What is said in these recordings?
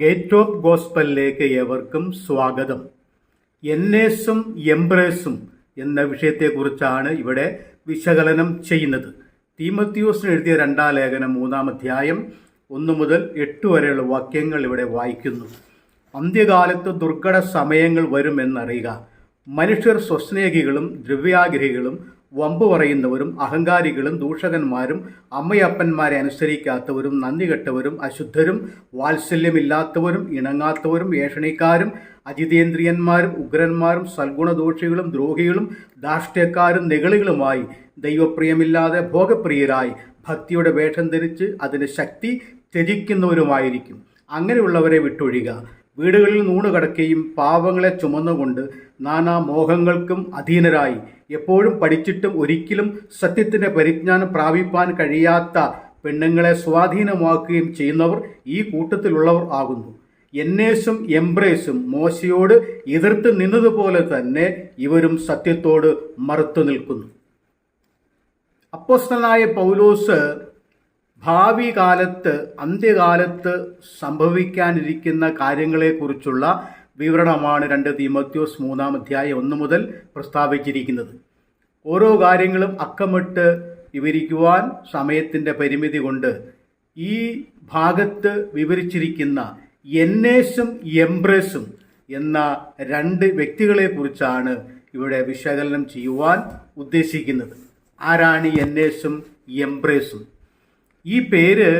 Gate of ഗോസ്പലിലേക്ക് ഏവർക്കും സ്വാഗതം. എന്നേസും എംബ്രേസും എന്ന വിഷയത്തെക്കുറിച്ചാണ് ഇവിടെ വിശകലനം ചെയ്യുന്നത്. തീമോത്തിയോസിന് എഴുതിയ 2-ാം ലേഖനം 3-ാം അധ്യായം 1 മുതൽ 8 വരെയുള്ള വാക്യങ്ങൾ ഇവിടെ വായിക്കുന്നു. അന്ത്യകാലത്ത് ദുർഘട സമയങ്ങൾ വരുമെന്നറിയുക. മനുഷ്യർ സ്വസ്നേഹികളും ദ്രവ്യാഗ്രഹികളും വമ്പ് പറയുന്നവരും അഹങ്കാരികളും ദൂഷകന്മാരും അമ്മയപ്പന്മാരെ അനുസരിക്കാത്തവരും നന്ദികെട്ടവരും അശുദ്ധരും വാത്സല്യമില്ലാത്തവരും ഇണങ്ങാത്തവരും ഏഷണിക്കാരും അജിതേന്ദ്രിയന്മാരും ഉഗ്രന്മാരും സൽഗുണദോഷികളും ദ്രോഹികളും ധാർഷ്ട്യക്കാരും നെകളികളുമായി ദൈവപ്രിയമില്ലാതെ ഭോഗപ്രിയരായി ഭക്തിയുടെ വേഷം ധരിച്ച് അതിന് ശക്തി ത്യജിക്കുന്നവരുമായിരിക്കും. അങ്ങനെയുള്ളവരെ വിട്ടൊഴിയുക. വീടുകളിൽ നൂണുകടക്കുകയും പാവങ്ങളെ ചുമന്നുകൊണ്ട് നാനാ മോഹങ്ങൾക്കും അധീനരായി എപ്പോഴും പഠിച്ചിട്ടും ഒരിക്കലും സത്യത്തിൻ്റെ പരിജ്ഞാനം പ്രാപിപ്പാൻ കഴിയാത്ത പെണ്ണുങ്ങളെ സ്വാധീനമാക്കുകയും ചെയ്യുന്നവർ ഈ കൂട്ടത്തിലുള്ളവർ ആകുന്നു. എന്നേസും എംബ്രേസും മോശയോട് എതിർത്ത് നിന്നതുപോലെ തന്നെ ഇവരും സത്യത്തോട് മറുത്തു നിൽക്കുന്നു. അപ്പോസ്തലനായ പൗലോസ് ഭാവി കാലത്ത് അന്ത്യകാലത്ത് സംഭവിക്കാനിരിക്കുന്ന കാര്യങ്ങളെക്കുറിച്ചുള്ള വിവരണമാണ് 2 തീമോത്തിയോസ് 3-ാം അധ്യായം 1 മുതൽ പ്രസ്താവിച്ചിരിക്കുന്നത്. ഓരോ കാര്യങ്ങളും അക്കമിട്ട് വിവരിക്കുവാൻ സമയത്തിൻ്റെ പരിമിതി കൊണ്ട് ഈ ഭാഗത്ത് വിവരിച്ചിരിക്കുന്ന എന്നേസും എംബ്രേസും എന്ന 2 വ്യക്തികളെക്കുറിച്ചാണ് ഇവിടെ വിശകലനം ചെയ്യുവാൻ ഉദ്ദേശിക്കുന്നത്. ആരാണ് എന്നേസും എംബ്രേസും? ഈ പേര്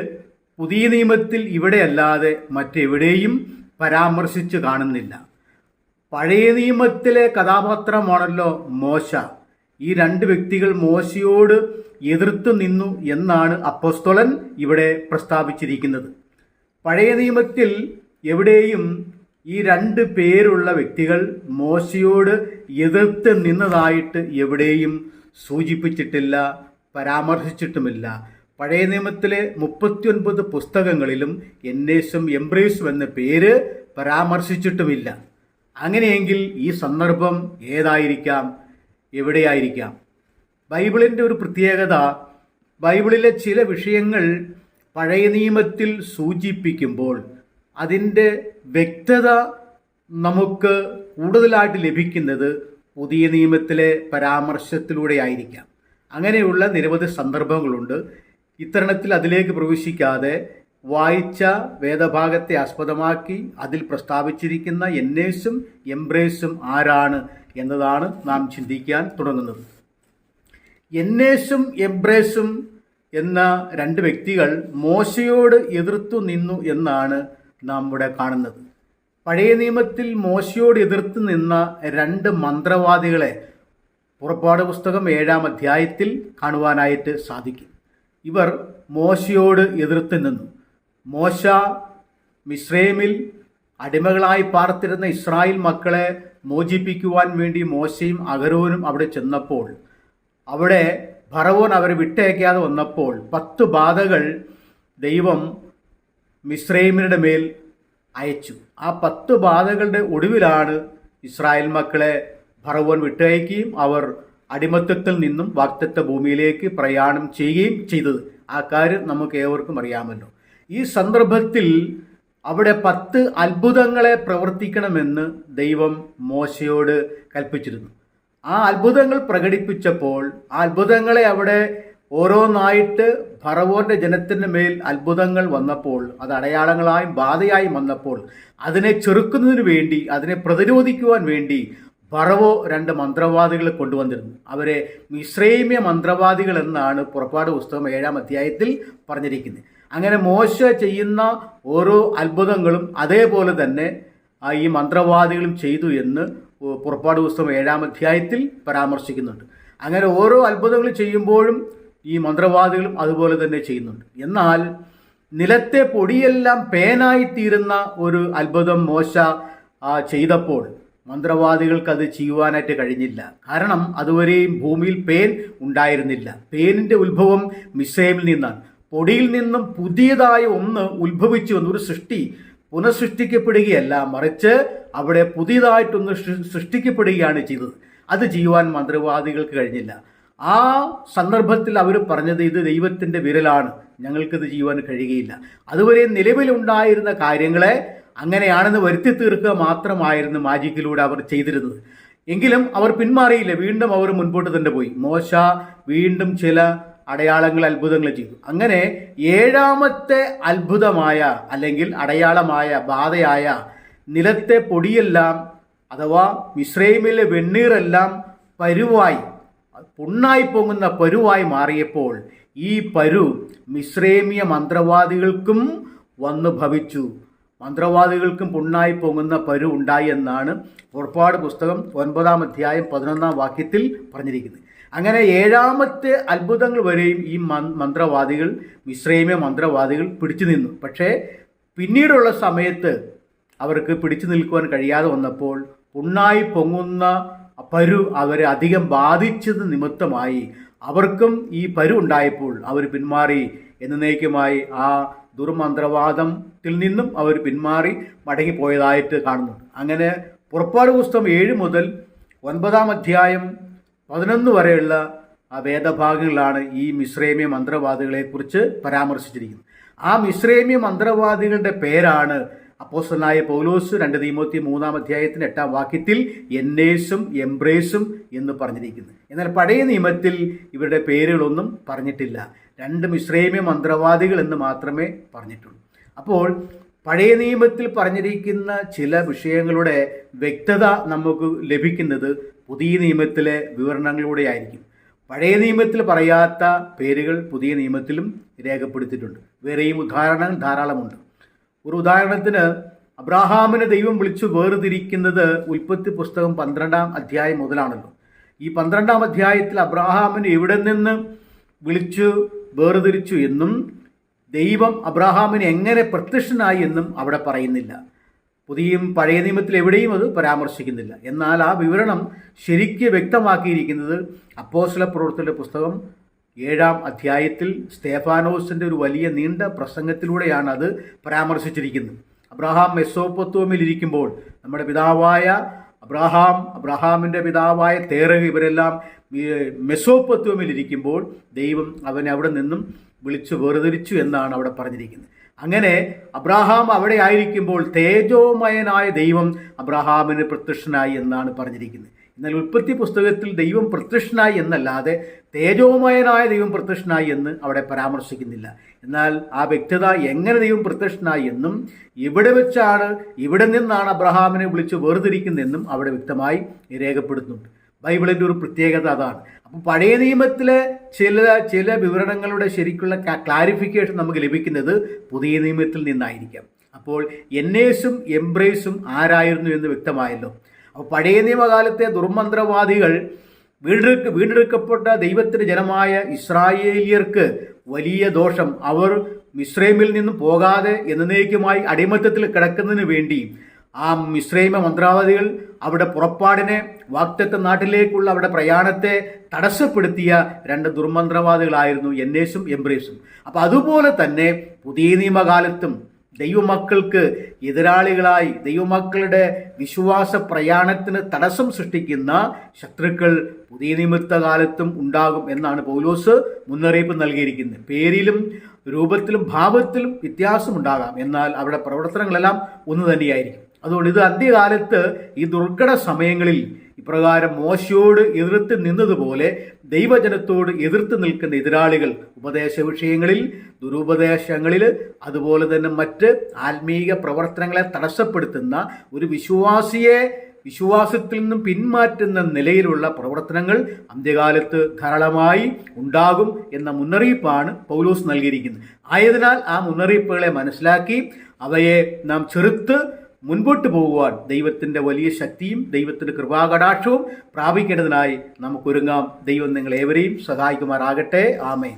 പുതിയ നിയമത്തിൽ ഇവിടെയല്ലാതെ മറ്റെവിടെയും പരാമർശിച്ച് കാണുന്നില്ല. പഴയ നിയമത്തിലെ കഥാപാത്രമാണല്ലോ മോശ. ഈ 2 വ്യക്തികൾ മോശയോട് എതിർത്ത് നിന്നു എന്നാണ് അപ്പോസ്തലൻ ഇവിടെ പ്രസ്താവിച്ചിരിക്കുന്നത്. പഴയ നിയമത്തിൽ എവിടെയും ഈ 2 പേരുള്ള വ്യക്തികൾ മോശയോട് എതിർത്ത് നിന്നതായിട്ട് എവിടെയും സൂചിപ്പിച്ചിട്ടില്ല, പരാമർശിച്ചിട്ടുമില്ല. പഴയ നിയമത്തിലെ 39 പുസ്തകങ്ങളിലും എന്നേസും എംബ്രേസും എന്ന പേര് പരാമർശിച്ചിട്ടുമില്ല. അങ്ങനെയെങ്കിൽ ഈ സന്ദർഭം ഏതായിരിക്കാം, എവിടെയായിരിക്കാം? ബൈബിളിൻ്റെ ഒരു പ്രത്യേകത, ബൈബിളിലെ ചില വിഷയങ്ങൾ പഴയ നിയമത്തിൽ സൂചിപ്പിക്കുമ്പോൾ അതിൻ്റെ വ്യക്തത നമുക്ക് കൂടുതലായിട്ട് ലഭിക്കുന്നത് പുതിയ നിയമത്തിലെ പരാമർശത്തിലൂടെ ആയിരിക്കാം. അങ്ങനെയുള്ള നിരവധി സന്ദർഭങ്ങളുണ്ട്. ഇത്തരണത്തിൽ അതിലേക്ക് പ്രവേശിക്കാതെ വായിച്ച വേദഭാഗത്തെ ആസ്പദമാക്കി അതിൽ പ്രസ്താവിച്ചിരിക്കുന്ന എന്നേസും എംബ്രേസും ആരാണ് എന്നതാണ് നാം ചിന്തിക്കാൻ തുടങ്ങുന്നത്. എന്നേസും എംബ്രേസും എന്ന 2 വ്യക്തികൾ മോശയോട് എതിർത്തു നിന്നു എന്നാണ് നാം ഇവിടെ കാണുന്നത്. പഴയ നിയമത്തിൽ മോശയോട് എതിർത്ത് നിന്ന 2 മന്ത്രവാദികളെ പുറപ്പാട് പുസ്തകം 7-ാം അധ്യായത്തിൽ കാണുവാനായിട്ട് സാധിക്കും. ഇവർ മോശയോട് എതിർത്ത് നിന്നു. മോശ മിസ്രൈമിൽ അടിമകളായി പാർത്തിരുന്ന ഇസ്രായേൽ മക്കളെ മോചിപ്പിക്കുവാൻ വേണ്ടി മോശയും അഹരോനും അവിടെ ചെന്നപ്പോൾ, അവിടെ ഫറവോൻ അവരെ വിട്ടയക്കാതെ വന്നപ്പോൾ 10 ബാധകൾ ദൈവം മിസ്രൈമിനുടെ മേൽ അയച്ചു. ആ 10 ബാധകളുടെ ഒടുവിലാണ് ഇസ്രായേൽ മക്കളെ ഫറവോൻ വിട്ടയക്കുകയും അവർ അടിമത്തത്തിൽ നിന്നും വാഗ്ദത്ത ഭൂമിയിലേക്ക് പ്രയാണം ചെയ്യുകയും ചെയ്തത്. ആ കാര്യം നമുക്ക് ഏവർക്കും അറിയാമല്ലോ. ഈ സന്ദർഭത്തിൽ അവിടെ 10 അത്ഭുതങ്ങളെ പ്രവർത്തിക്കണമെന്ന് ദൈവം മോശയോട് കൽപ്പിച്ചിരുന്നു. ആ അത്ഭുതങ്ങൾ പ്രകടിപ്പിച്ചപ്പോൾ ആ അത്ഭുതങ്ങളെ അവിടെ ഓരോന്നായിട്ട് ഫറവോന്റെ ജനത്തിൻ്റെ മേൽ അത്ഭുതങ്ങൾ വന്നപ്പോൾ, അത് അടയാളങ്ങളായും ബാധയായും വന്നപ്പോൾ അതിനെ ചെറുക്കുന്നതിന് വേണ്ടി, അതിനെ പ്രതിരോധിക്കുവാൻ വേണ്ടി ഫറവോ 2 മന്ത്രവാദികളെ കൊണ്ടുവന്നിരുന്നു. അവരെ മിസ്രൈമ്യ മന്ത്രവാദികൾ എന്നാണ് പുറപ്പാട് പുസ്തകം 7-ാം അധ്യായത്തിൽ പറഞ്ഞിരിക്കുന്നത്. അങ്ങനെ മോശ ചെയ്യുന്ന ഓരോ അത്ഭുതങ്ങളും അതേപോലെ തന്നെ ഈ മന്ത്രവാദികളും ചെയ്തു എന്ന് പുറപ്പാട് പുസ്തകം 7-ാം അധ്യായത്തിൽ പരാമർശിക്കുന്നുണ്ട്. അങ്ങനെ ഓരോ അത്ഭുതങ്ങൾ ചെയ്യുമ്പോഴും ഈ മന്ത്രവാദികളും അതുപോലെ തന്നെ ചെയ്യുന്നുണ്ട്. എന്നാൽ നിലത്തെ പൊടിയെല്ലാം പേനായിത്തീരുന്ന ഒരു അത്ഭുതം മോശ ചെയ്തപ്പോൾ മന്ത്രവാദികൾക്ക് അത് ചെയ്യുവാനായിട്ട് കഴിഞ്ഞില്ല. കാരണം അതുവരെയും ഭൂമിയിൽ പേൻ ഉണ്ടായിരുന്നില്ല. പേനിൻ്റെ ഉത്ഭവം മിസ്രൈമിൽ നിന്നാണ്. പൊടിയിൽ നിന്നും പുതിയതായ ഒന്ന് ഉത്ഭവിച്ചു വന്ന ഒരു സൃഷ്ടി പുനഃസൃഷ്ടിക്കപ്പെടുകയല്ല, മറിച്ച് അവിടെ പുതിയതായിട്ടൊന്ന് സൃഷ്ടിക്കപ്പെടുകയാണ് ചെയ്തത്. അത് ചെയ്യുവാൻ മന്ത്രവാദികൾക്ക് കഴിഞ്ഞില്ല. ആ സന്ദർഭത്തിൽ അവർ പറഞ്ഞത്, ഇത് ദൈവത്തിൻ്റെ വിരലാണ്, ഞങ്ങൾക്കിത് ചെയ്യുവാൻ കഴിയുകയില്ല. അതുവരെ നിലവിലുണ്ടായിരുന്ന കാര്യങ്ങളെ അങ്ങനെയാണെന്ന് വരുത്തി തീർക്കുക മാത്രമായിരുന്നു മാജിക്കിലൂടെ അവർ ചെയ്തിരുന്നത്. എങ്കിലും അവർ പിന്മാറിയില്ല. വീണ്ടും അവർ മുൻപോട്ട് തന്നെ പോയി. മോശ വീണ്ടും ചില അടയാളങ്ങൾ, അത്ഭുതങ്ങൾ ചെയ്തു. അങ്ങനെ 7ാമത്തെ അത്ഭുതമായ അല്ലെങ്കിൽ അടയാളമായ ബാധയായ നിലത്തെ പൊടിയെല്ലാം അഥവാ മിസ്രൈമിലെ വെണ്ണീറെല്ലാം പരുവായി, പുണ്ണായി പൊങ്ങുന്ന പരുവായി മാറിയപ്പോൾ ഈ പരു മിസ്രൈമിയ മന്ത്രവാദികൾക്കും വന്നു ഭവിച്ചു. മന്ത്രവാദികൾക്കും പുണ്ണായി പൊങ്ങുന്ന പരു ഉണ്ടായി എന്നാണ് പുറപ്പാട് പുസ്തകം 9-ാം അധ്യായം 11-ാം വാക്യത്തിൽ പറഞ്ഞിരിക്കുന്നത്. അങ്ങനെ 7ാമത്തെ അത്ഭുതങ്ങൾ വരെയും ഈ മന്ത്രവാദികൾ, മിസ്രൈമിയ മന്ത്രവാദികൾ പിടിച്ചു നിന്നു. പക്ഷേ പിന്നീടുള്ള സമയത്ത് അവർക്ക് പിടിച്ചു നിൽക്കുവാൻ കഴിയാതെ വന്നപ്പോൾ പുണ്ണായി പൊങ്ങുന്ന പരു അവരെ അധികം ബാധിച്ചത് നിമിത്തമായി അവർക്കും ഈ പരു ഉണ്ടായപ്പോൾ അവർ പിന്മാറി. എന്നേക്കുമായി ആ ദുർമന്ത്രവാദത്തിൽ നിന്നും അവർ പിന്മാറി മടങ്ങിപ്പോയതായിട്ട് കാണുന്നുണ്ട്. അങ്ങനെ പുറപ്പാട് പുസ്തകം 7 മുതൽ 9-ാം അധ്യായം 11 വരെയുള്ള ആ വേദഭാഗങ്ങളാണ് ഈ മിസ്രൈമ്യ മന്ത്രവാദികളെക്കുറിച്ച് പരാമർശിച്ചിരിക്കുന്നത്. ആ മിസ്രൈമ്യ മന്ത്രവാദികളുടെ പേരാണ് അപ്പോസ്തലനായ പൗലോസ് 2 തീമോത്തി 3-ാം അധ്യായത്തിന് 8-ാം വാക്യത്തിൽ എന്നേസും എംബ്രേസും എന്ന് പറഞ്ഞിരിക്കുന്നത്. എന്നാൽ പഴയ നിയമത്തിൽ ഇവരുടെ പേരുകളൊന്നും പറഞ്ഞിട്ടില്ല. 2 മിസ്രൈമ്യ മന്ത്രവാദികൾ എന്ന് മാത്രമേ പറഞ്ഞിട്ടുള്ളൂ. അപ്പോൾ പഴയ നിയമത്തിൽ പറഞ്ഞിരിക്കുന്ന ചില വിഷയങ്ങളുടെ വ്യക്തത നമുക്ക് ലഭിക്കുന്നത് പുതിയ നിയമത്തിലെ വിവരണങ്ങളിലൂടെ ആയിരിക്കും. പഴയ നിയമത്തിൽ പറയാത്ത പേരുകൾ പുതിയ നിയമത്തിലും രേഖപ്പെടുത്തിയിട്ടുണ്ട്. വേറെയും ഉദാഹരണങ്ങൾ ധാരാളമുണ്ട്. ഒരു ഉദാഹരണത്തിന് അബ്രാഹാമിനെ ദൈവം വിളിച്ചു വേർതിരിക്കുന്നത് ഉൽപ്പത്തി പുസ്തകം 12-ാം അധ്യായം മുതലാണല്ലോ. ഈ 12-ാം അധ്യായത്തിൽ അബ്രാഹാമിനെ എവിടെ നിന്ന് വിളിച്ചു വേർതിരിച്ചു എന്നും ദൈവം അബ്രാഹാമിന് എങ്ങനെ പ്രത്യക്ഷനായി എന്നും അവിടെ പറയുന്നില്ല. പഴയ നിയമത്തിൽ എവിടെയും അത് പരാമർശിക്കുന്നില്ല. എന്നാൽ ആ വിവരണം ശരിക്ക് വ്യക്തമാക്കിയിരിക്കുന്നത് അപ്പോസ്തല പ്രവൃത്തിയുടെ പുസ്തകം 7-ാം അധ്യായത്തിൽ സ്തേഫാനോസിൻ്റെ ഒരു വലിയ നീണ്ട പ്രസംഗത്തിലൂടെയാണ് അത് പരാമർശിച്ചിരിക്കുന്നത്. അബ്രാഹാം മെസോപ്പൊത്താമ്യയിൽ ഇരിക്കുമ്പോൾ നമ്മുടെ പിതാവായ അബ്രാഹാമിൻ്റെ പിതാവായ തേരഹ് ഇവരെല്ലാം മെസോപ്പൊത്താമ്യയിൽ ഇരിക്കുമ്പോൾ ദൈവം അവനെ അവിടെ നിന്നും വിളിച്ചു വേർതിരിച്ചു എന്നാണ് അവിടെ പറഞ്ഞിരിക്കുന്നത്. അങ്ങനെ അബ്രാഹാം അവിടെ ആയിരിക്കുമ്പോൾ തേജോമയനായ ദൈവം അബ്രാഹാമിന് പ്രത്യക്ഷനായി എന്നാണ് പറഞ്ഞിരിക്കുന്നത്. എന്നാൽ ഉൽപ്പത്തി പുസ്തകത്തിൽ ദൈവം പ്രത്യക്ഷനായി എന്നല്ലാതെ തേജോമയനായ ദൈവം പ്രത്യക്ഷനായി എന്ന് അവിടെ പരാമർശിക്കുന്നില്ല. എന്നാൽ ആ വ്യക്തത എങ്ങനെ ദൈവം പ്രത്യക്ഷനായി എന്നും ഇവിടെ നിന്നാണ് അബ്രഹാമിനെ വിളിച്ച് വേർതിരിക്കുന്നതെന്നും അവിടെ വ്യക്തമായി രേഖപ്പെടുത്തുന്നുണ്ട്. ബൈബിളിൻ്റെ ഒരു പ്രത്യേകത അതാണ്. അപ്പോൾ പഴയ നിയമത്തിലെ ചില വിവരണങ്ങളുടെ ശരിക്കുള്ള ക്ലാരിഫിക്കേഷൻ നമുക്ക് ലഭിക്കുന്നത് പുതിയ നിയമത്തിൽ നിന്നായിരിക്കാം. അപ്പോൾ എന്നേസും എംബ്രേസും ആരായിരുന്നു എന്ന് വ്യക്തമായല്ലോ. അപ്പോൾ പഴയ നിയമകാലത്തെ ദുർമന്ത്രവാദികൾ വീണ്ടെടുക്കപ്പെട്ട ദൈവത്തിൻ്റെ ജനമായ ഇസ്രായേലിയർക്ക് വലിയ ദോഷം. അവർ മിസ്രൈമിൽ നിന്നും പോകാതെ എന്നേക്കുമായി അടിമത്തത്തിൽ കിടക്കുന്നതിന് വേണ്ടി ആ മിസ്രൈമ മന്ത്രവാദികൾ അവിടെ പുറപ്പാടിനെ വാഗ്ദത്ത നാട്ടിലേക്കുള്ള അവരുടെ പ്രയാണത്തെ തടസ്സപ്പെടുത്തിയ 2 ദുർമന്ത്രവാദികളായിരുന്നു എന്നേസും എംബ്രേസും. അപ്പോൾ അതുപോലെ തന്നെ പുതിയ നിയമകാലത്തും ദൈവമക്കൾക്ക് എതിരാളികളായി ദൈവമക്കളുടെ വിശ്വാസ പ്രയാണത്തിന് തടസ്സം സൃഷ്ടിക്കുന്ന ശത്രുക്കൾ പുതിയ നിമിത്തകാലത്തും ഉണ്ടാകും എന്നാണ് പൗലോസ് മുന്നറിയിപ്പ് നൽകിയിരിക്കുന്നത്. പേരിലും രൂപത്തിലും ഭാവത്തിലും വ്യത്യാസമുണ്ടാകാം, എന്നാൽ അവിടെ പ്രവർത്തനങ്ങളെല്ലാം ഒന്ന് തന്നെയായിരിക്കും. അതുകൊണ്ട് ഇത് അന്ത്യകാലത്ത് ഈ ദുർഘട സമയങ്ങളിൽ ഇപ്രകാരം മോശയോട് എതിർത്ത് നിന്നതുപോലെ ദൈവജനത്തോട് എതിർത്ത് നിൽക്കുന്ന എതിരാളികൾ ഉപദേശ വിഷയങ്ങളിൽ, ദുരുപദേശങ്ങളിൽ, അതുപോലെ തന്നെ മറ്റ് ആത്മീക പ്രവർത്തനങ്ങളെ തടസ്സപ്പെടുത്തുന്ന ഒരു വിശ്വാസത്തിൽ നിന്നും പിന്മാറ്റുന്ന നിലയിലുള്ള പ്രവർത്തനങ്ങൾ അന്ത്യകാലത്ത് ധാരാളമായി ഉണ്ടാകും എന്ന മുന്നറിയിപ്പാണ് പൗലോസ് നൽകിയിരിക്കുന്നത്. ആയതിനാൽ ആ മുന്നറിയിപ്പുകളെ മനസ്സിലാക്കി അവയെ നാം ചെറുത്ത് മുൻപോട്ട് പോകുവാൻ ദൈവത്തിൻ്റെ വലിയ ശക്തിയും ദൈവത്തിൻ്റെ കൃപാകടാക്ഷവും പ്രാപിക്കേണ്ടതിനായി നമുക്കൊരുങ്ങാം. ദൈവം നിങ്ങളേവരെയും സഹായിക്കുമാറാകട്ടെ. ആമേൻ.